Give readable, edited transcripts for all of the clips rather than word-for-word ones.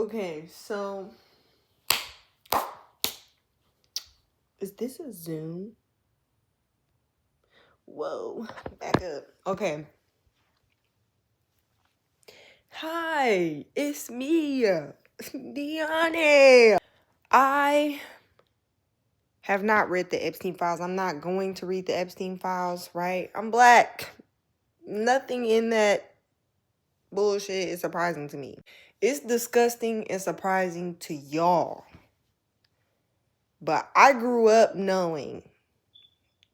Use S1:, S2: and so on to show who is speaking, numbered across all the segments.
S1: Okay, so is this a Zoom? Whoa, back up. Okay. Hi, it's me, Deanne. I have not read the Epstein Files. I'm not going to read the Epstein Files, right? I'm black. Nothing in that bullshit is surprising to me. It's disgusting and surprising to y'all. But I grew up knowing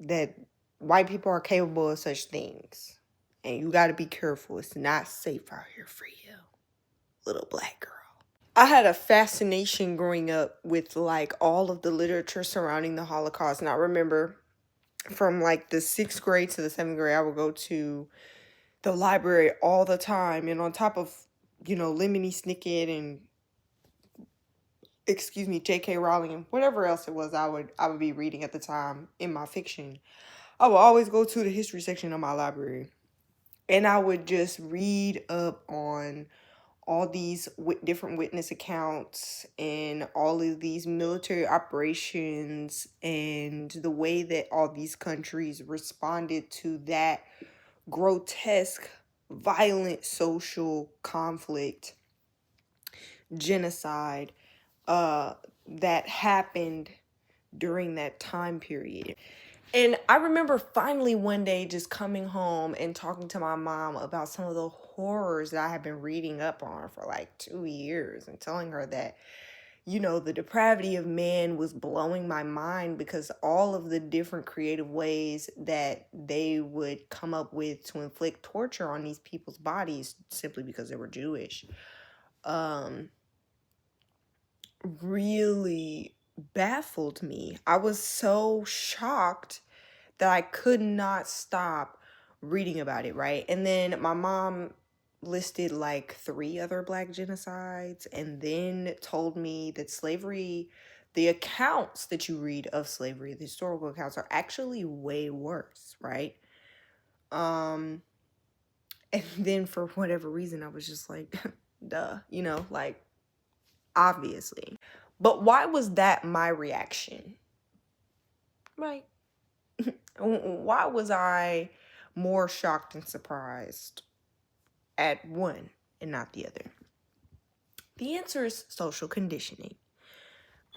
S1: that white people are capable of such things. And you got to be careful. It's not safe out here for you, little black girl. I had a fascination growing up with like all of the literature surrounding the Holocaust. And I remember from like the 6th grade to the 7th grade, I would go to the library all the time. And on top of, Lemony Snicket and J.K. Rowling and whatever else it was I would be reading at the time in my fiction, I would always go to the history section of my library. And I would just read up on all these different witness accounts and all of these military operations and the way that all these countries responded to that grotesque, violent social conflict, genocide, that happened during that time period. And I remember finally one day just coming home and talking to my mom about some of the horrors that I had been reading up on for like 2 years and telling her that, the depravity of man was blowing my mind because all of the different creative ways that they would come up with to inflict torture on these people's bodies simply because they were Jewish, really baffled me. I was so shocked that I could not stop reading about it, right? And then my mom listed like 3 other black genocides and then told me that slavery, the accounts that you read of slavery, the historical accounts, are actually way worse, right? And then for whatever reason, I was just like, duh, like, obviously. But why was that my reaction? Right. Why was I more shocked and surprised at one and not the other? The answer is social conditioning.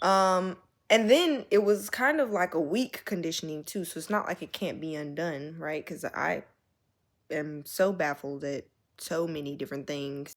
S1: And then it was kind of like a weak conditioning too, so it's not like it can't be undone, right? Because I am so baffled at so many different things.